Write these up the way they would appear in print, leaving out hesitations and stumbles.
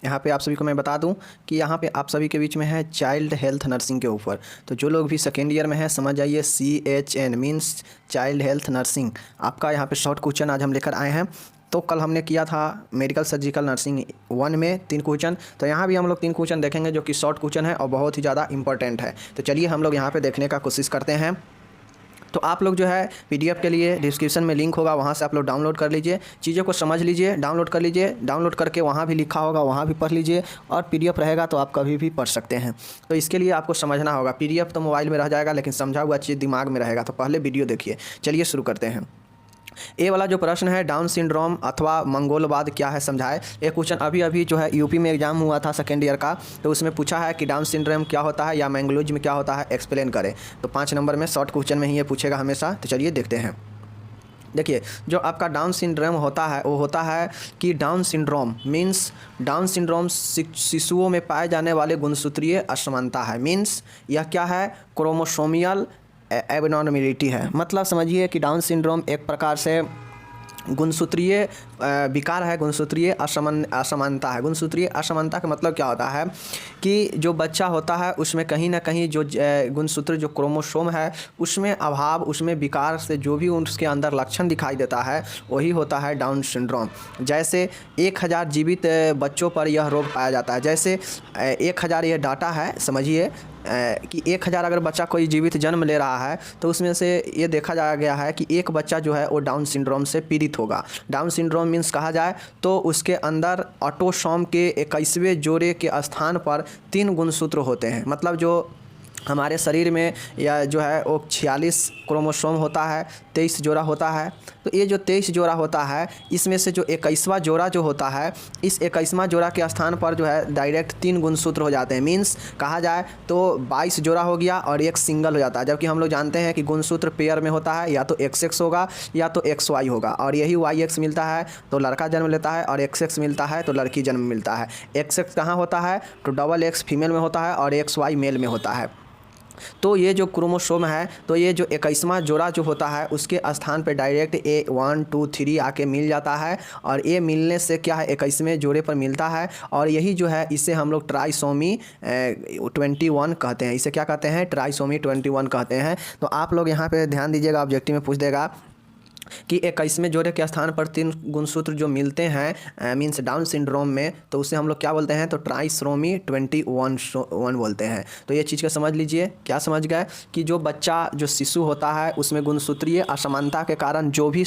यहाँ पे आप सभी को मैं बता दूं कि यहाँ पे आप सभी के बीच में है चाइल्ड हेल्थ नर्सिंग के ऊपर। तो जो लोग भी सेकेंड ईयर में है समझ जाइए, CHN means child health nursing. आपका यहाँ पे शॉर्ट क्वेश्चन आज हम लेकर आए हैं। तो कल हमने किया था मेडिकल सर्जिकल नर्सिंग 1 में 3 क्वेश्चन, तो यहाँ भी हम लोग 3 क्वेश्चन देखेंगे जो कि शॉर्ट क्वेश्चन है और बहुत ही ज़्यादा इंपॉर्टेंट है। तो चलिए हम लोग यहाँ पे देखने का कोशिश करते हैं। तो आप लोग जो है PDF के लिए डिस्क्रिप्शन में लिंक होगा, वहाँ से आप लोग डाउनलोड कर लीजिए, चीज़ों को समझ लीजिए, डाउनलोड कर लीजिए। डाउनलोड करके वहाँ भी लिखा होगा, वहाँ भी पढ़ लीजिए, और PDF रहेगा तो आप कभी भी पढ़ सकते हैं। तो इसके लिए आपको समझना होगा। PDF तो मोबाइल में रह जाएगा लेकिन समझा हुआ चीज़ दिमाग में रहेगा। तो पहले वीडियो देखिए। चलिए शुरू करते हैं। ए वाला जो प्रश्न है, डाउन सिंड्रोम अथवा मंगोलवाद क्या है समझाए। एक क्वेश्चन अभी जो है यूपी में एग्जाम हुआ था सेकेंड ईयर का, तो उसमें पूछा है कि डाउन सिंड्रोम क्या होता है या मैंगलोइज्म क्या होता है, एक्सप्लेन करें। तो 5 नंबर में शॉर्ट क्वेश्चन में ही ये पूछेगा हमेशा। तो चलिए देखते हैं। देखिए, जो आपका डाउन सिंड्रोम होता है वो होता है कि down syndrome means down syndrome शिशुओं में पाए जाने वाले गुणसूत्रीय असमानता है। मीन्स यह क्या है, क्रोमोसोमियल एबनॉर्मलिटी है। मतलब समझिए कि डाउन सिंड्रोम एक प्रकार से गुणसूत्रीय विकार है, गुणसूत्रीय असमानता है। गुणसूत्रीय असमानता का मतलब क्या होता है कि जो बच्चा होता है उसमें कहीं ना कहीं जो गुणसूत्र जो क्रोमोसोम है उसमें अभाव, उसमें विकार से जो भी उसके अंदर लक्षण दिखाई देता है वही होता है डाउन सिंड्रोम। जैसे 1000 जीवित बच्चों पर यह रोग पाया जाता है। जैसे 1000 ये डाटा है, समझिए कि 1000 अगर बच्चा कोई जीवित जन्म ले रहा है तो उसमें से ये देखा जाया गया है कि एक बच्चा जो है वो डाउन सिंड्रोम से पीड़ित होगा। डाउन सिंड्रोम मीन्स कहा जाए तो उसके अंदर ऑटोसोम के 21वें जोड़े के स्थान पर 3 गुणसूत्र होते हैं। मतलब जो हमारे शरीर में या जो है वो 46 क्रोमोसोम होता है, 23 जोड़ा होता है। तो ये जो 23 जोड़ा होता है इसमें से जो 21वां जोड़ा जो होता है, इस 21वां जोड़ा के स्थान पर जो है डायरेक्ट 3 गुणसूत्र हो जाते हैं। मीन्स कहा जाए तो 22 जोड़ा हो गया और एक सिंगल हो जाता है। जबकि हम लोग जानते हैं कि गुणसूत्र पेयर में होता है, या तो XX होगा या तो XY होगा, और यही YX मिलता है तो लड़का जन्म लेता है और XX मिलता है तो लड़की जन्म मिलता है। XX कहाँ होता है तो XX फीमेल में होता है और XY मेल में होता है। तो ये जो क्रोमोसोम है, तो ये जो 21वां जोड़ा जो होता है उसके स्थान पे डायरेक्ट A1 2 3 आके मिल जाता है, और ये मिलने से क्या है 21वें जोड़े पर मिलता है, और यही जो है इसे हम लोग ट्राइसोमी 21 कहते हैं। इसे क्या कहते हैं, ट्राइसोमी 21 कहते हैं। तो आप लोग यहाँ पे ध्यान दीजिएगा, ऑब्जेक्टिव में पूछ देगा कि 21वें जोड़े के स्थान पर 3 गुणसूत्र जो मिलते हैं मीन्स डाउन सिंड्रोम में, तो उसे हम लोग क्या बोलते हैं तो ट्राइसोमी 21 बोलते हैं। तो ये चीज़ को समझ लीजिए। क्या समझ गए कि जो बच्चा जो शिशु होता है उसमें गुणसूत्रीय असमानता के कारण जो भी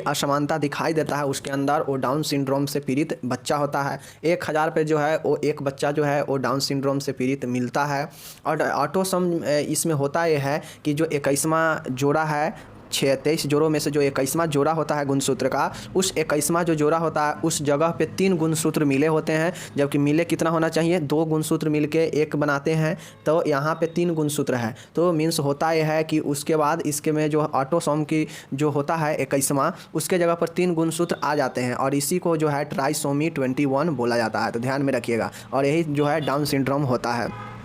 असमानता दिखाई देता है उसके अंदर वो डाउन सिंड्रोम से पीड़ित बच्चा होता है। 1000 पे जो है वो एक बच्चा जो है वो डाउन सिंड्रोम से पीड़ित मिलता है। और ऑटोसोम इसमें होता ये है कि जो 21वां जोड़ा है, 23 जोड़ों में से जो 21वां जोड़ा होता है गुणसूत्र का, उस 21वां जो जोड़ा होता है उस जगह पे 3 गुणसूत्र मिले होते हैं। जबकि मिले कितना होना चाहिए, 2 गुणसूत्र मिलके एक बनाते हैं, तो यहाँ पे 3 गुणसूत्र है। तो मीन्स होता यह है कि उसके बाद इसके में जो ऑटोसोम की जो होता है 21वां, उसके जगह पर 3 गुणसूत्र आ जाते हैं, और इसी को जो है ट्राइसोमी 21 बोला जाता है। तो ध्यान में रखिएगा, और यही जो है डाउन सिंड्रोम होता है।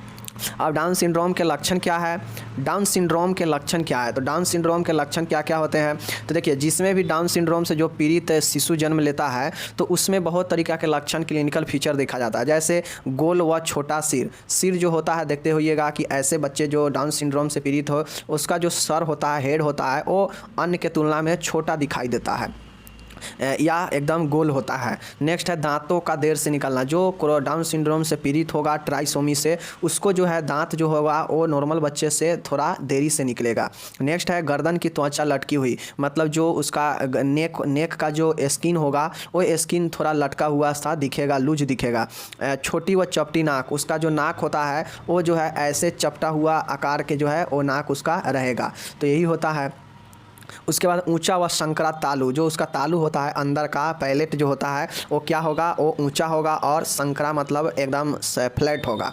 अब डाउन सिंड्रोम के लक्षण क्या है, डाउन सिंड्रोम के लक्षण क्या है, तो डाउन सिंड्रोम के लक्षण क्या क्या होते हैं। तो देखिए, जिसमें भी डाउन सिंड्रोम से जो पीड़ित शिशु जन्म लेता है तो उसमें बहुत तरीक़ा के लक्षण, क्लिनिकल फीचर देखा जाता है। जैसे गोल व छोटा सिर जो होता है, देखते होइएगा कि ऐसे बच्चे जो डाउन सिंड्रोम से पीड़ित हो उसका जो सर होता है, हेड होता है, वो अन्य के तुलना में छोटा दिखाई देता है या एकदम गोल होता है। नेक्स्ट है दांतों का देर से निकलना। जो डाउन सिंड्रोम से पीड़ित होगा ट्राइसोमी से, उसको जो है दांत जो होगा वो नॉर्मल बच्चे से थोड़ा देरी से निकलेगा। नेक्स्ट है गर्दन की त्वचा लटकी हुई, मतलब जो उसका नेक का जो स्किन होगा वो स्किन थोड़ा लटका हुआ सा दिखेगा, लूज दिखेगा। छोटी व चपटी नाक, उसका जो नाक होता है वो जो है ऐसे चपटा हुआ आकार के जो है वो नाक उसका रहेगा। तो यही होता है। उसके बाद ऊंचा व संकरा तालू, जो उसका तालू होता है अंदर का पैलेट जो होता है वो क्या होगा, वो ऊंचा होगा, और संकरा मतलब एकदम फ्लैट होगा।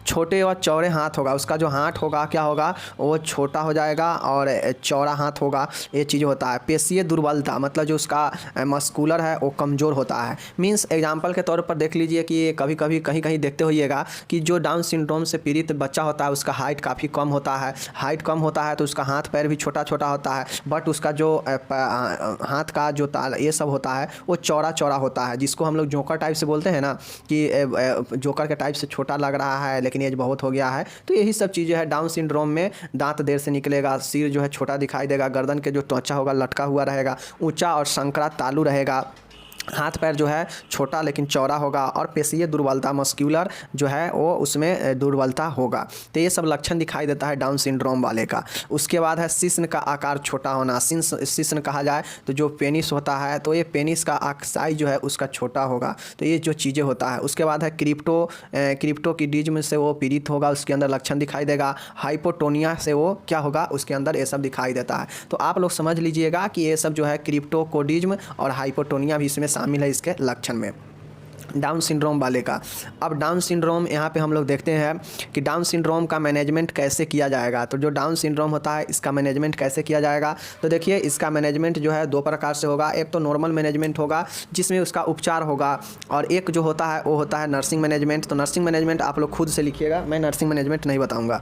छोटे और चौड़े हाथ होगा, उसका जो हाथ होगा क्या होगा, वो छोटा हो जाएगा और चौड़ा हाथ होगा, ये चीज़ होता है। पेशीय दुर्बलता मतलब जो उसका मस्कुलर है वो कमज़ोर होता है। मीन्स एग्जांपल के तौर पर देख लीजिए कि कभी कभी कहीं कहीं देखते होइएगा कि जो डाउन सिंड्रोम से पीड़ित बच्चा होता है उसका हाइट काफ़ी कम होता है। हाइट कम होता है तो उसका हाथ पैर भी छोटा छोटा होता है, बट उसका जो हाथ का जो ताल ये सब होता है वो चौड़ा चौड़ा होता है, जिसको हम लोग जोकर टाइप से बोलते हैं ना कि जोकर के टाइप से छोटा लग रहा है लेकिन एज बहुत हो गया है। तो यही सब चीज़ें हैं डाउन सिंड्रोम में। दांत देर से निकलेगा, सिर जो है छोटा दिखाई देगा, गर्दन के जो त्वचा होगा लटका हुआ रहेगा, ऊंचा और संकरा तालू रहेगा, हाथ पैर जो है छोटा लेकिन चौड़ा होगा, और पेशीय दुर्बलता मस्क्यूलर जो है वो उसमें दुर्बलता होगा। तो ये सब लक्षण दिखाई देता है डाउन सिंड्रोम वाले का। उसके बाद है शिश्न का आकार छोटा होना। शिश्न कहा जाए तो जो पेनिस होता है तो ये पेनिस का साइज जो है उसका छोटा होगा। तो ये जो चीज़ें होता है। उसके बाद है क्रिप्टोकिडिज्म से वो पीड़ित होगा, उसके अंदर लक्षण दिखाई देगा। हाइपोटोनिया से वो क्या होगा, उसके अंदर ये सब दिखाई देता है। तो आप लोग समझ लीजिएगा कि ये सब जो है क्रिप्टोकोडिज्म और हाइपोटोनिया भी इसमें शामिल है इसके लक्षण में डाउन सिंड्रोम वाले का। अब डाउन सिंड्रोम यहाँ पे हम लोग देखते हैं कि डाउन सिंड्रोम का मैनेजमेंट कैसे किया जाएगा। तो जो डाउन सिंड्रोम होता है इसका मैनेजमेंट कैसे किया जाएगा, तो देखिए इसका मैनेजमेंट जो है दो प्रकार से होगा। एक तो नॉर्मल मैनेजमेंट होगा जिसमें उसका उपचार होगा, और एक जो होता है वो होता है नर्सिंग मैनेजमेंट। तो नर्सिंग मैनेजमेंट आप लोग खुद से लिखिएगा, मैं नर्सिंग मैनेजमेंट नहीं बताऊँगा।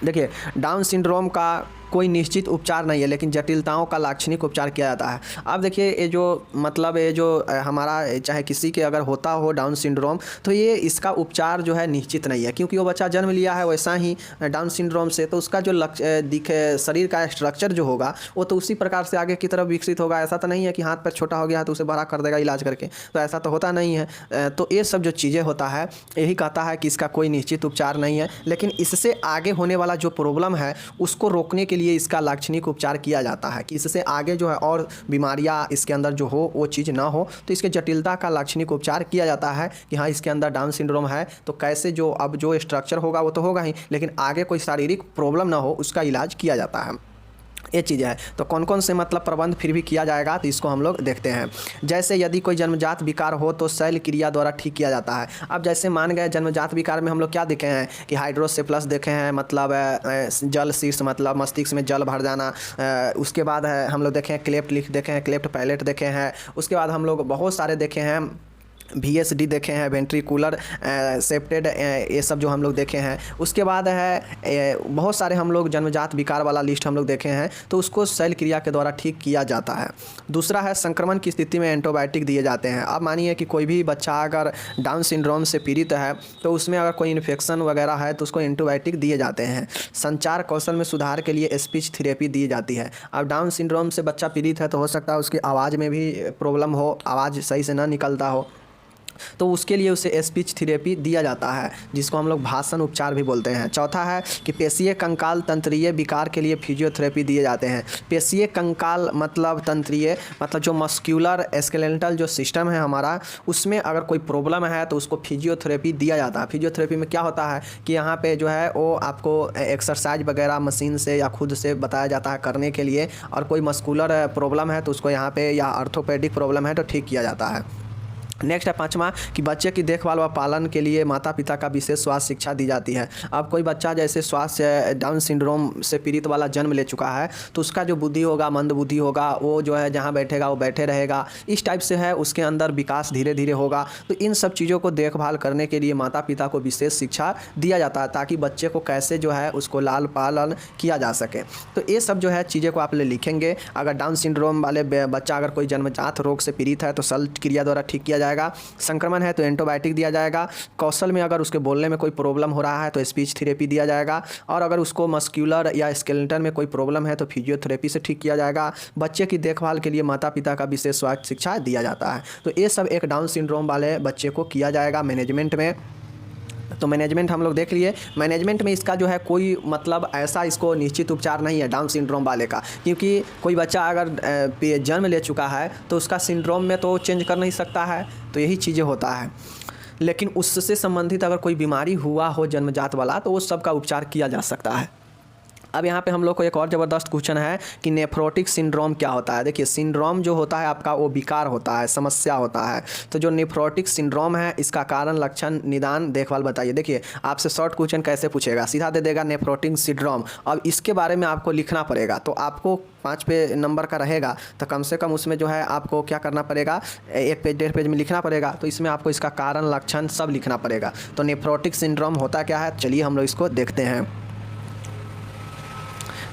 देखिए डाउन सिंड्रोम का कोई निश्चित उपचार नहीं है, लेकिन जटिलताओं का लाक्षणिक उपचार किया जाता है। अब देखिए ये जो मतलब ये जो हमारा चाहे किसी के अगर होता हो डाउन सिंड्रोम, तो ये इसका उपचार जो है निश्चित नहीं है, क्योंकि वो बच्चा जन्म लिया है वैसा ही डाउन सिंड्रोम से, तो उसका जो दिखे शरीर का स्ट्रक्चर जो होगा वो तो उसी प्रकार से आगे की तरफ विकसित होगा। ऐसा तो नहीं है कि हाथ पैर छोटा हो गया तो उसे बड़ा कर देगा इलाज करके, तो ऐसा तो होता नहीं है। तो ये सब जो चीज़ें होता है यही कहता है कि इसका कोई निश्चित उपचार नहीं है, लेकिन इससे आगे होने वाला जो प्रॉब्लम है उसको रोकने के लिए इसका लाक्षणिक उपचार किया जाता है कि इससे आगे जो है और बीमारियां इसके अंदर जो हो वो चीज़ ना हो। तो इसके जटिलता का लाक्षणिक उपचार किया जाता है कि हाँ इसके अंदर डाउन सिंड्रोम है, तो कैसे जो अब जो स्ट्रक्चर होगा वो तो होगा ही, लेकिन आगे कोई शारीरिक प्रॉब्लम ना हो उसका इलाज किया जाता है। ये चीज़ है। तो कौन कौन से मतलब प्रबंध फिर भी किया जाएगा, तो इसको हम लोग देखते हैं। जैसे यदि कोई जन्मजात विकार हो तो शैल क्रिया द्वारा ठीक किया जाता है। अब जैसे मान गए जन्मजात विकार में हम लोग क्या देखे हैं कि हाइड्रोसेफलस देखे हैं, मतलब जल शीर्ष मतलब मस्तिष्क में जल भर जाना। उसके बाद है हम लोग देखे हैं क्लेफ्ट लिख देखे हैं, क्लेफ्ट पैलेट देखे हैं। उसके बाद हम लोग बहुत सारे देखे हैं, VSD देखे हैं, वेंट्रिकुलर सेप्टेड, ये सब जो हम लोग देखे हैं। उसके बाद है बहुत सारे हम लोग जन्मजात विकार वाला लिस्ट हम लोग देखे हैं, तो उसको शैल क्रिया के द्वारा ठीक किया जाता है। दूसरा है संक्रमण की स्थिति में एंटीबायोटिक दिए जाते हैं। अब मानिए कि कोई भी बच्चा अगर डाउन सिंड्रोम से पीड़ित है तो उसमें अगर कोई इन्फेक्शन वगैरह है तो उसको एंटीबायोटिक दिए जाते हैं। संचार कौशल में सुधार के लिए स्पीच थेरेपी दी जाती है। अब डाउन सिंड्रोम से बच्चा पीड़ित है तो हो सकता है उसकी आवाज़ में भी प्रॉब्लम हो, आवाज़ सही से ना निकलता हो, तो उसके लिए उसे स्पीच थेरेपी दिया जाता है, जिसको हम लोग भाषण उपचार भी बोलते हैं। चौथा है कि पेशीय कंकाल तंत्रीय विकार के लिए फिजियोथेरेपी दिए जाते हैं। पेशीय कंकाल मतलब तंत्रीय मतलब जो मस्क्यूलर स्केलेटल जो सिस्टम है हमारा, उसमें अगर कोई प्रॉब्लम है तो उसको फिजियोथेरेपी दिया जाता है। फिजियोथेरेपी में क्या होता है कि यहाँ पे जो है वो आपको एक्सरसाइज वगैरह मशीन से या खुद से बताया जाता है करने के लिए, और कोई मस्कुलर प्रॉब्लम है तो उसको यहाँ पे या ऑर्थोपेडिक प्रॉब्लम है तो ठीक किया जाता है। नेक्स्ट है पाँचवा कि बच्चे की देखभाल व पालन के लिए माता पिता का विशेष स्वास्थ्य शिक्षा दी जाती है। अब कोई बच्चा जैसे स्वास्थ्य डाउन सिंड्रोम से पीड़ित वाला जन्म ले चुका है तो उसका जो बुद्धि होगा, मंद बुद्धि होगा, वो जो है जहाँ बैठेगा वो बैठे रहेगा, इस टाइप से है उसके अंदर विकास धीरे धीरे होगा। तो इन सब चीज़ों को देखभाल करने के लिए माता पिता को विशेष शिक्षा दिया जाता है ताकि बच्चे को कैसे जो है उसको लाल पालन किया जा सके। तो ये सब जो है चीज़ें को आप लिखेंगे। अगर डाउन सिंड्रोम वाले बच्चा अगर कोई जन्मजात रोग से पीड़ित है तो शल्य क्रिया द्वारा ठीक किया जाएगा। संक्रमण है तो एंटीबायोटिक दिया जाएगा। कौशल में अगर उसके बोलने में कोई प्रॉब्लम हो रहा है तो स्पीच थेरेपी दिया जाएगा। और अगर उसको मस्क्यूलर या स्केलेटन में कोई प्रॉब्लम है तो फिजियोथेरेपी से ठीक किया जाएगा। बच्चे की देखभाल के लिए माता पिता का विशेष स्वास्थ्य शिक्षा दिया जाता है। तो ये सब एक डाउन सिंड्रोम वाले बच्चे को किया जाएगा मैनेजमेंट में। तो मैनेजमेंट हम लोग देख लिए। मैनेजमेंट में इसका जो है कोई मतलब ऐसा इसको निश्चित उपचार नहीं है डाउन सिंड्रोम वाले का, क्योंकि कोई बच्चा अगर जन्म ले चुका है तो उसका सिंड्रोम में तो चेंज कर नहीं सकता है, तो यही चीज़ें होता है। लेकिन उससे संबंधित अगर कोई बीमारी हुआ हो जन्मजात वाला तो उस सब का उपचार किया जा सकता है। अब यहाँ पे हम लोग को एक और ज़बरदस्त क्वेश्चन है कि नेफ्रोटिक सिंड्रोम क्या होता है। देखिए सिंड्रोम जो होता है आपका वो विकार होता है, समस्या होता है। तो जो नेफ्रोटिक सिंड्रोम है इसका कारण, लक्षण, निदान, देखभाल बताइए। देखिए आपसे शॉर्ट क्वेश्चन कैसे पूछेगा, सीधा दे देगा नेफ्रोटिक सिंड्रोम। अब इसके बारे में आपको लिखना पड़ेगा, तो आपको 5 पे नंबर का रहेगा तो कम से कम उसमें जो है आपको क्या करना पड़ेगा, 1 पेज 1.5 पेज में लिखना पड़ेगा। तो इसमें आपको इसका कारण, लक्षण सब लिखना पड़ेगा। तो नेफ्रोटिक सिंड्रोम होता क्या है, चलिए हम लोग इसको देखते हैं।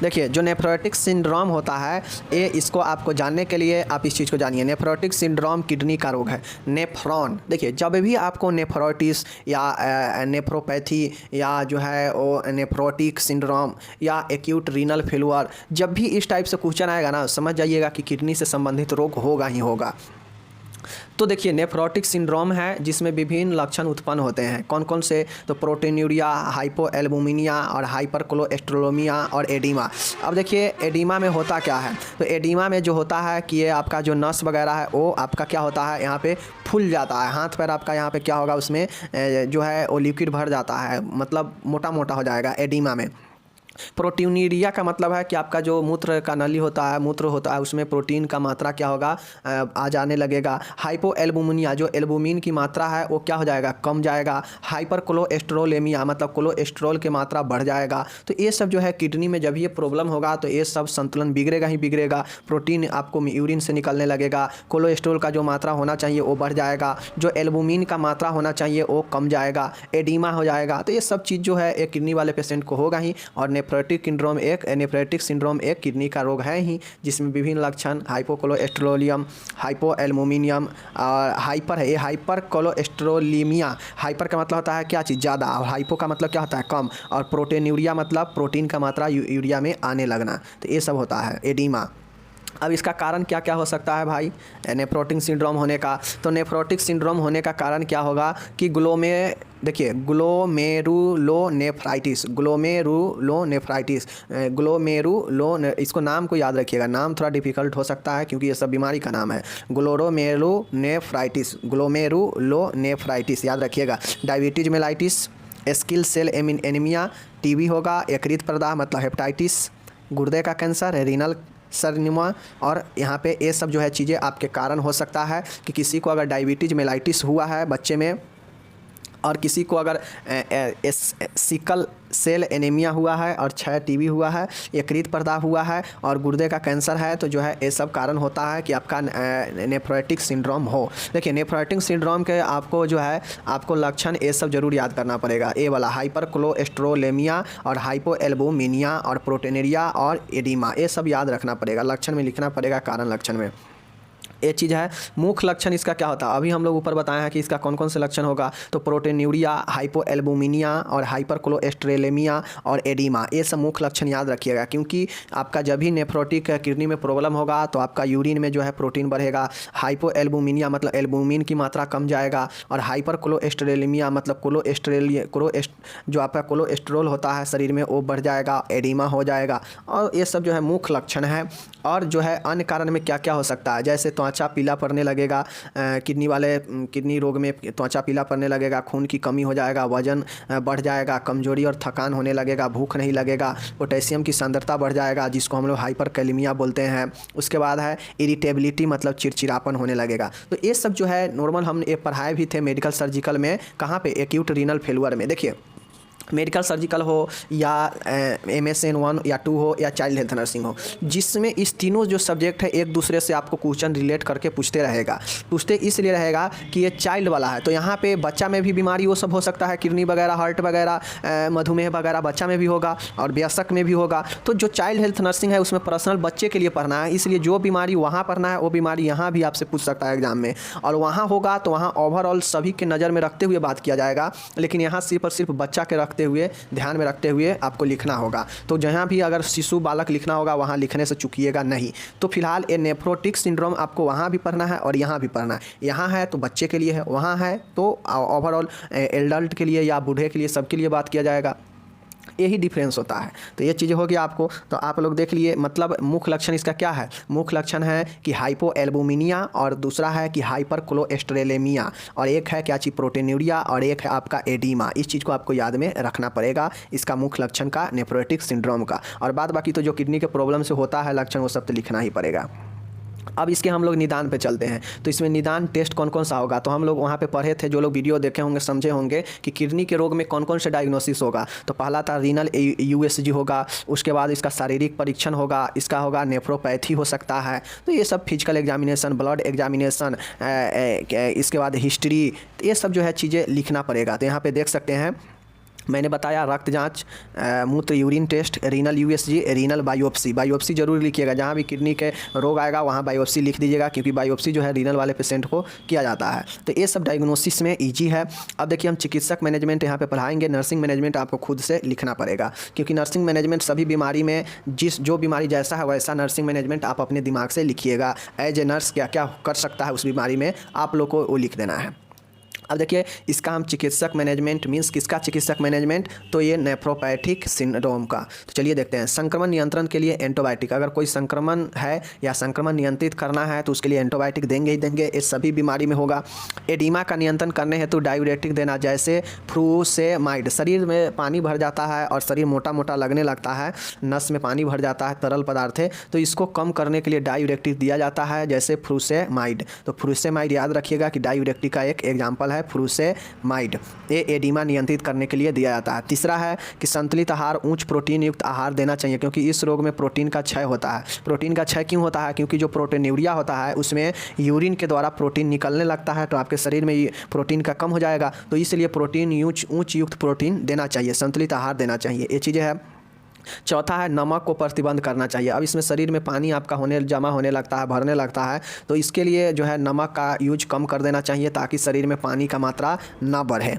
देखिए जो नेफ्रोटिक सिंड्रोम होता है ये, इसको आपको जानने के लिए आप इस चीज़ को जानिए। नेफ्रोटिक सिंड्रोम किडनी का रोग है। नेफ्रॉन, देखिए जब भी आपको नेफ्रोटिस या नेफ्रोपैथी या जो है वो नेफ्रोटिक सिंड्रोम या एक्यूट रीनल फेलुअर, जब भी इस टाइप से क्वेश्चन आएगा ना, समझ जाइएगा कि किडनी से संबंधित रोग होगा ही होगा। तो देखिए नेफ्रोटिक सिंड्रोम है जिसमें विभिन्न लक्षण उत्पन्न होते हैं। कौन कौन से, तो प्रोटीनूरिया, हाइपोएल्बुमिनिया और हाइपरकोलेस्टेरोलेमिया और एडिमा। अब देखिए एडिमा में होता क्या है, तो एडिमा में जो होता है कि ये आपका जो नस वगैरह है वो आपका क्या होता है, यहाँ पे फूल जाता है। हाथ पैर आपका यहाँ पे क्या होगा, उसमें जो है वो लिक्विड भर जाता है, मतलब मोटा मोटा हो जाएगा एडिमा में। प्रोटीनूरिया का मतलब है कि आपका जो मूत्र का नली होता है, मूत्र होता है, उसमें प्रोटीन का मात्रा क्या होगा, आ जाने लगेगा। हाइपोएल्बुमिनिया, जो एल्बुमिन की मात्रा है वो क्या हो जाएगा, कम जाएगा। हाइपरकोलेस्टेरोलेमिया मतलब कोलेस्ट्रॉल की मात्रा बढ़ जाएगा। तो ये सब जो है किडनी में जब ये प्रॉब्लम होगा तो ये सब संतुलन बिगड़ेगा ही बिगड़ेगा। प्रोटीन आपको यूरिन से निकलने लगेगा, कोलेस्ट्रॉल का जो मात्रा होना चाहिए वो बढ़ जाएगा, जो एल्बुमिन का मात्रा होना चाहिए वो कम जाएगा, एडिमा हो जाएगा। तो ये सब चीज़ जो है एक किडनी वाले पेशेंट को होगा ही। और नेफ्रोटिक सिंड्रोम एक किडनी का रोग है ही, जिसमें विभिन्न लक्षण हाइपोकोलेस्टेरोलियम, हाइपोएल्बुमिनियम और हाइपर है, ये हाइपरकोलेस्टेरोलीमिया। हाइपर का मतलब होता है क्या चीज़, ज़्यादा, और हाइपो का मतलब क्या होता है, कम, और प्रोटीनूरिया मतलब प्रोटीन का मात्रा यूरिया में आने लगना। तो ये सब होता है एडिमा। अब इसका कारण क्या क्या हो सकता है भाई नेफ्रोटिक सिंड्रोम होने का। तो नेफ्रोटिक सिंड्रोम होने का कारण क्या होगा कि देखिए ग्लोमेरुलोनेफ्राइटिस, इसको नाम को याद रखिएगा, नाम थोड़ा डिफिकल्ट हो सकता है क्योंकि ये सब बीमारी का नाम है। ग्लोमेरुलोनेफ्राइटिस याद रखिएगा। Diabetes mellitus, sickle cell anaemia, TB होगा, यकृत प्रदाह मतलब हेपेटाइटिस, गुर्दे का कैंसर, रीनल सरनिमा। और यहाँ पे ये सब जो है चीज़ें आपके कारण हो सकता है कि किसी को अगर डायबिटीज मेलाइटिस हुआ है बच्चे में, और किसी को अगर सिकल सेल एनीमिया हुआ है, और 6 टीबी हुआ है, यकृत प्रदाह हुआ है और गुर्दे का कैंसर है, तो जो है ये सब कारण होता है कि आपका नेफ्रोटिक सिंड्रोम हो। देखिए नेफ्रोटिक सिंड्रोम के आपको जो है आपको लक्षण ये सब जरूर याद करना पड़ेगा। ए वाला हाइपरकोलेस्टेरोलेमिया और हाइपोएल्बुमिनिया और प्रोटीनूरिया और एडिमा, ये सब याद रखना पड़ेगा, लक्षण में लिखना पड़ेगा, कारण लक्षण में। ये चीज़ है। मुख्य लक्षण इसका क्या होता है, अभी हम लोग ऊपर बताए हैं कि इसका कौन कौन से लक्षण होगा। तो प्रोटीनूरिया, हाइपोएल्बुमिनिया और हाइपरकोलेस्टेरोलेमिया और एडिमा, ये सब मुख्य लक्षण याद रखिएगा, क्योंकि आपका जब भी नेफ्रोटिक किडनी में प्रॉब्लम होगा तो आपका यूरिन में जो है प्रोटीन बढ़ेगा। हाइपोएल्बुमिनिया मतलब एल्बुमिन की मात्रा कम जाएगा, और हाइपरकोलेस्टेरोलेमिया मतलब जो आपका कोलेस्ट्रॉल होता है शरीर में वो बढ़ जाएगा, एडिमा हो जाएगा। और ये सब जो है मुख्य लक्षण है। और जो है अन्य कारण में क्या क्या हो सकता है, जैसे त्वचा पीला पड़ने लगेगा, किडनी रोग में त्वचा पीला पड़ने लगेगा, खून की कमी हो जाएगा, वजन बढ़ जाएगा, कमजोरी और थकान होने लगेगा, भूख नहीं लगेगा, पोटेशियम की सांद्रता बढ़ जाएगा जिसको हम लोग हाइपरकैलेमिया बोलते हैं। उसके बाद है इरिटेबिलिटी मतलब चिड़चिड़ापन होने लगेगा। तो ये सब जो है नॉर्मल हम ये पढ़ाए भी थे मेडिकल सर्जिकल में, कहाँ पे, एक्यूट रीनल फेलुअर में। देखिए मेडिकल सर्जिकल हो या MSN 1 या 2 हो या चाइल्ड हेल्थ नर्सिंग हो, जिसमें इस तीनों जो सब्जेक्ट है एक दूसरे से आपको क्वेश्चन रिलेट करके पूछते इसलिए रहेगा कि ये चाइल्ड वाला है। तो यहाँ पे बच्चा में भी बीमारी वो सब हो सकता है, किडनी वगैरह, हार्ट वगैरह, मधुमेह वगैरह बच्चा में भी होगा और वयस्क में भी होगा। तो जो चाइल्ड हेल्थ नर्सिंग है उसमें पर्सनल बच्चे के लिए पढ़ना है, इसलिए जो बीमारी वहाँ पढ़ना है वो बीमारी यहाँ भी आपसे पूछ सकता है एग्जाम में। और वहाँ होगा तो वहाँ ओवरऑल सभी के नज़र में रखते हुए बात किया जाएगा, लेकिन यहाँ सिर्फ और सिर्फ बच्चा के ध्यान में रखते हुए आपको लिखना होगा। तो जहाँ भी अगर शिशु बालक लिखना होगा वहाँ लिखने से चूकिएगा नहीं। तो फिलहाल ये नेफ्रोटिक सिंड्रोम आपको वहाँ भी पढ़ना है और यहाँ भी पढ़ना है। यहाँ है तो बच्चे के लिए है, वहाँ है तो ओवरऑल एडल्ट के लिए या बूढ़े के लिए, सबके लिए बात किया जाएगा। यही डिफरेंस होता है। तो ये चीज़ें होगी आपको, तो आप लोग देख लिए। मतलब मुख्य लक्षण इसका क्या है? मुख्य लक्षण है कि हाइपोएल्बुमिनिया, और दूसरा है कि हाइपर कोलेस्टेरोलेमिया, और एक है क्या चीज़, प्रोटीन्यूरिया, और एक है आपका एडीमा। इस चीज़ को आपको याद में रखना पड़ेगा, इसका मुख्य लक्षण का, नेफ्रोटिक सिंड्रोम का। और बाद बाकी तो जो किडनी के प्रॉब्लम से होता है लक्षण, वो सब तो लिखना ही पड़ेगा। अब इसके हम लोग निदान पे चलते हैं। तो इसमें निदान टेस्ट कौन कौन सा होगा, तो हम लोग वहाँ पे पढ़े थे, जो लोग वीडियो देखे होंगे समझे होंगे कि किडनी के रोग में कौन कौन से डायग्नोसिस होगा। तो पहला था रीनल यूएसजी होगा, उसके बाद इसका शारीरिक परीक्षण होगा, इसका होगा नेफ्रोपैथी हो सकता है। तो ये सब फिजिकल एग्जामिनेशन, ब्लड एग्जामिनेशन, इसके बाद हिस्ट्री, ये सब जो है चीज़ें लिखना पड़ेगा। तो यहाँ पर देख सकते हैं मैंने बताया रक्त जांच, मूत्र urine test, renal USG, renal biopsy. Biopsy जरूर लिखिएगा, जहाँ भी किडनी के रोग आएगा वहाँ बायोप्सी लिख दीजिएगा, क्योंकि बायोप्सी जो है रीनल वाले पेशेंट को किया जाता है। तो ये सब डायग्नोसिस में इजी है। अब देखिए हम चिकित्सक मैनेजमेंट यहाँ पे पढ़ाएंगे। नर्सिंग मैनेजमेंट आपको खुद से लिखना पड़ेगा, क्योंकि नर्सिंग मैनेजमेंट सभी बीमारी में जो बीमारी जैसा है वैसा नर्सिंग मैनेजमेंट आप अपने दिमाग से लिखिएगा। एज ए नर्स क्या क्या कर सकता है उस बीमारी में, आप लोग को वो लिख देना है। अब देखिए इसका हम चिकित्सक मैनेजमेंट मीन्स किसका चिकित्सक मैनेजमेंट, तो ये नेफ्रोपैथिक सिंड्रोम का। तो चलिए देखते हैं। संक्रमण नियंत्रण के लिए एंटीबायोटिक, अगर कोई संक्रमण है या संक्रमण नियंत्रित करना है तो उसके लिए एंटीबायोटिक देंगे ही देंगे, ये सभी बीमारी में होगा। एडिमा का नियंत्रण करने हेतु डायूरेटिक देना, जैसे फ्रूसेमाइड। शरीर में पानी भर जाता है और शरीर मोटा मोटा लगने लगता है, नस में पानी भर जाता है, तरल पदार्थ है, तो इसको कम करने के लिए डायूरेटिक दिया जाता है, जैसे फ्रूसेमाइड। तो फ्रूसेमाइड याद रखिएगा कि डायूरेटिक का एक एग्जाम्पल है फ्रूसेमाइड। ये एडिमा नियंत्रित करने के लिए दिया जाता है। तीसरा है कि संतुलित आहार, उच्च प्रोटीन युक्त आहार देना चाहिए, क्योंकि इस रोग में प्रोटीन का क्षय होता है। प्रोटीन का क्षय क्यों होता है? क्योंकि जो प्रोटीन्यूरिया होता है उसमें यूरिन के द्वारा प्रोटीन निकलने लगता है, तो आपके शरीर में प्रोटीन का कम हो जाएगा, तो इसलिए प्रोटीन उच्च युक्त प्रोटीन देना चाहिए, संतुलित आहार देना चाहिए। ये चीज़ें है। चौथा है नमक को प्रतिबंध करना चाहिए। अब इसमें शरीर में पानी आपका जमा होने लगता है, भरने लगता है, तो इसके लिए जो है नमक का यूज कम कर देना चाहिए, ताकि शरीर में पानी का मात्रा ना बढ़े,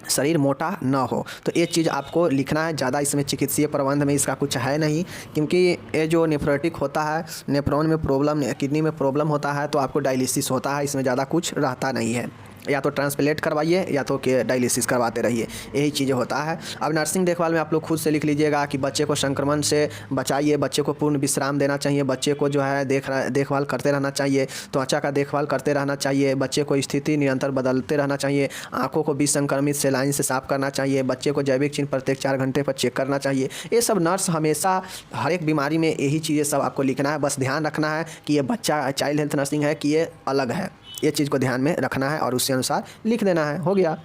शरीर मोटा ना हो। तो ये चीज़ आपको लिखना है। ज़्यादा इसमें चिकित्सीय प्रबंध में इसका कुछ है नहीं, क्योंकि ये जो नेफ्रोटिक होता है, नेफ्रॉन में प्रॉब्लम, किडनी में प्रॉब्लम होता है, तो आपको डायलिसिस होता है, इसमें ज़्यादा कुछ रहता नहीं है। या तो ट्रांसप्लेट करवाइए या तो डायलिसिस करवाते रहिए, यही चीज़ें होता है। अब नर्सिंग देखभाल में आप लोग खुद से लिख लीजिएगा कि बच्चे को संक्रमण से बचाइए, बच्चे को पूर्ण विश्राम देना चाहिए, बच्चे को जो है देखभाल करते रहना चाहिए, त्वचा का देखभाल करते रहना चाहिए, बच्चे को स्थिति निरंतर बदलते रहना चाहिए, आँखों को विसंक्रमित सेलाइन से साफ करना चाहिए, बच्चे को जैविक चिन्ह प्रत्येक 4 घंटे पर चेक करना चाहिए। ये सब नर्स हमेशा हर एक बीमारी में यही चीज़ें सब आपको लिखना है। बस ध्यान रखना है कि ये बच्चा चाइल्ड हेल्थ नर्सिंग है कि ये अलग है, ये चीज़ को ध्यान में रखना है और उसके अनुसार लिख देना है। हो गया।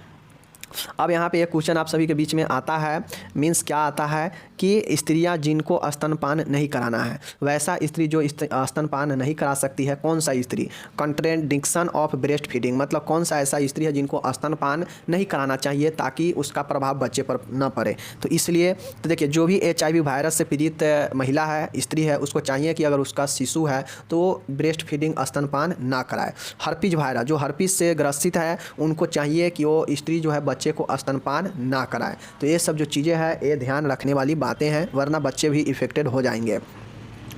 अब यहाँ पे एक क्वेश्चन आप सभी के बीच में आता है, मीन्स क्या आता है कि स्त्रियाँ जिनको स्तनपान नहीं कराना है, वैसा स्त्री जो स्तनपान नहीं करा सकती है, कौन सा स्त्री? कॉन्ट्रडिक्शन ऑफ ब्रेस्ट फीडिंग, मतलब कौन सा ऐसा स्त्री है जिनको स्तनपान नहीं कराना चाहिए ताकि उसका प्रभाव बच्चे पर न पड़े। तो इसलिए तो देखिए, जो भी HIV वायरस से पीड़ित महिला है, स्त्री है, उसको चाहिए कि अगर उसका शिशु है तो ब्रेस्ट फीडिंग स्तनपान ना कराए। हर्पीज वायरस, जो हर्पीज से ग्रसित है, उनको चाहिए कि वो स्त्री जो है बच्चे को स्तनपान ना कराए। तो ये सब जो चीज़ें हैं ये ध्यान रखने वाली बातें हैं, वरना बच्चे भी इफेक्टेड हो जाएंगे।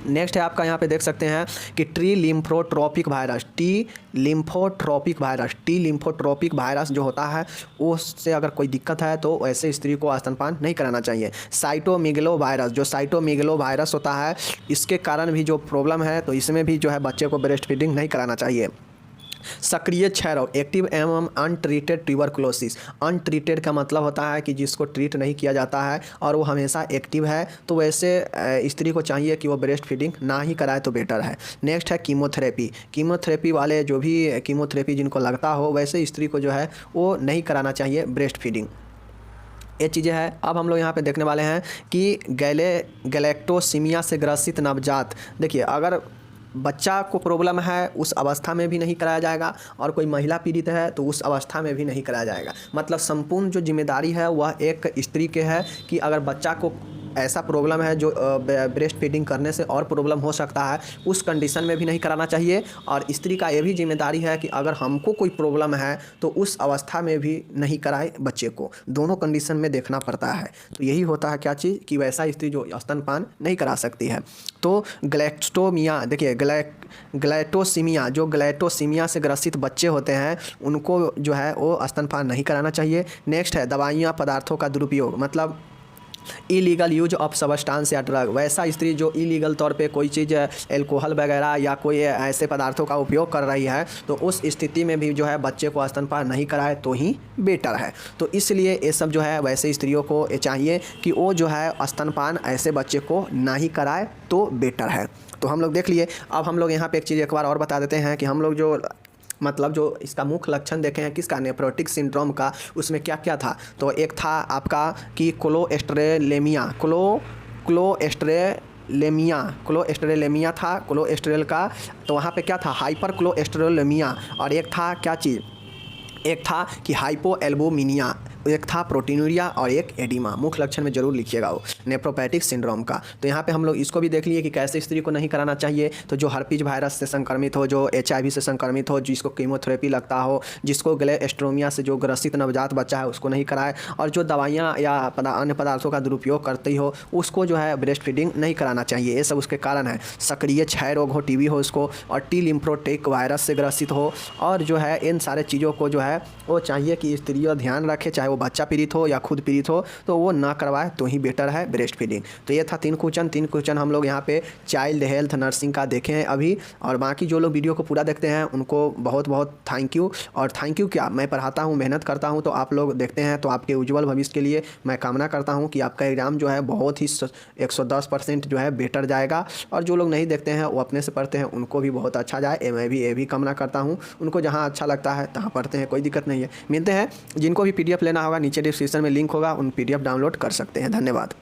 नेक्स्ट है आपका, यहाँ पे देख सकते हैं कि टी लिम्फोट्रोपिक वायरस जो होता है उससे अगर कोई दिक्कत है तो ऐसे स्त्री को स्तनपान नहीं कराना चाहिए। साइटोमेगलो वायरस, जो साइटोमेगलो वायरस होता है, इसके कारण भी जो प्रॉब्लम है, तो इसमें भी जो है बच्चे को ब्रेस्ट फीडिंग नहीं कराना चाहिए। सक्रिय क्षय रोग, एक्टिव एवं अनट्रीटेड ट्यूबरकुलोसिस। अनट्रीटेड का मतलब होता है कि जिसको ट्रीट नहीं किया जाता है और वो हमेशा एक्टिव है, तो वैसे स्त्री को चाहिए कि वो ब्रेस्ट फीडिंग ना ही कराए तो बेटर है। नेक्स्ट है कीमोथेरेपी वाले, जो भी कीमोथेरेपी जिनको लगता हो, वैसे स्त्री को जो है वो नहीं कराना चाहिए ब्रेस्ट फीडिंग। ये चीज़ें हैं। अब हम लोग यहाँ पे देखने वाले हैं कि गैलेक्टोसीमिया से ग्रसित नवजात। देखिए, अगर बच्चा को प्रॉब्लम है उस अवस्था में भी नहीं कराया जाएगा, और कोई महिला पीड़ित है तो उस अवस्था में भी नहीं कराया जाएगा। मतलब संपूर्ण जो जिम्मेदारी है वह एक स्त्री के है कि अगर बच्चा को ऐसा प्रॉब्लम है जो ब्रेस्ट फीडिंग करने से और प्रॉब्लम हो सकता है, उस कंडीशन में भी नहीं कराना चाहिए। और स्त्री का ये भी जिम्मेदारी है कि अगर हमको कोई प्रॉब्लम है तो उस अवस्था में भी नहीं कराए बच्चे को, दोनों कंडीशन में देखना पड़ता है। तो यही होता है क्या चीज़ कि वैसा स्त्री जो स्तनपान नहीं करा सकती है। तो ग्लैक्टोमिया, देखिए ग्लैटोसीमिया, जो ग्लैटोसीमिया से ग्रसित बच्चे होते हैं उनको जो है वो स्तनपान नहीं कराना चाहिए। नेक्स्ट है दवाइयाँ पदार्थों का दुरुपयोग, मतलब इलीगल यूज ऑफ सब्सटेंस या ड्रग, वैसा स्त्री जो इलीगल तौर पे कोई चीज़ एल्कोहल वगैरह या कोई ऐसे पदार्थों का उपयोग कर रही है, तो उस स्थिति में भी जो है बच्चे को स्तनपान नहीं कराए तो ही बेटर है। तो इसलिए ये सब जो है वैसे स्त्रियों को ये चाहिए कि वो जो है स्तनपान ऐसे बच्चे को ना ही कराए तो बेटर है। तो हम लोग देख लिए। अब हम लोग यहाँ पे एक चीज़ एक बार और बता देते हैं कि हम लोग जो मतलब जो इसका मुख्य लक्षण देखे हैं किसका, नेफ्रोटिक सिंड्रोम का, उसमें क्या क्या था। तो एक था आपका कि क्लोएस्ट्रेलेमिया था, कोलेस्ट्रेल का। तो वहाँ पे क्या था, हाइपर क्लोएस्ट्रेलेमिया। और एक था क्या चीज़, एक था कि हाइपोएल्बुमिनिया, एक था प्रोटीनूरिया और एक एडिमा। मुख्य लक्षण में जरूर लिखिएगा वो नेफ्रोपैथिक सिंड्रोम का। तो यहाँ पे हम लोग इसको भी देख लिए कि कैसे स्त्री को नहीं कराना चाहिए। तो जो हर्पीज वायरस से संक्रमित हो, जो HIV से संक्रमित हो, जिसको कीमोथेरेपी लगता हो, जिसको ग्लेस्ट्रोमिया से जो ग्रसित नवजात बच्चा है उसको नहीं कराए, और जो दवाइयाँ या अन्य पदार्थों का दुरुपयोग करती हो उसको जो है ब्रेस्ट फीडिंग नहीं कराना चाहिए। ये सब उसके कारण है। सक्रिय क्षय रोग हो, TB हो उसको, और टी लिम्फोटिक वायरस से ग्रसित हो, और जो है इन सारे चीज़ों को जो है वो चाहिए कि स्त्रियों ध्यान रखे, चाहे वो बच्चा पीड़ित हो या खुद पीड़ित हो, तो वो ना करवाए तो ही बेटर है ब्रेस्ट फीडिंग। तो ये था 3 क्वेश्चन हम लोग यहाँ पे चाइल्ड हेल्थ नर्सिंग का देखे हैं अभी। और बाकी जो लोग वीडियो को पूरा देखते हैं उनको बहुत बहुत थैंक यू। और थैंक यू क्या, मैं पढ़ाता हूँ, मेहनत करता हूँ, तो आप लोग देखते हैं, तो आपके उज्जवल भविष्य के लिए मैं कामना करता हूँ कि आपका एग्ज़ाम जो है बहुत ही 110% जो है बेटर जाएगा। और जो लोग नहीं देखते हैं वो अपने से पढ़ते हैं, उनको भी बहुत अच्छा जाए। मैं भी ये भी कामना करता हूँ, उनको जहाँ अच्छा लगता है तहाँ पढ़ते हैं, कोई दिक्कत नहीं है। मिलते हैं, जिनको भी PDF लेना होगा नीचे डिस्क्रिप्शन में लिंक होगा, उन PDF डाउनलोड कर सकते हैं। धन्यवाद।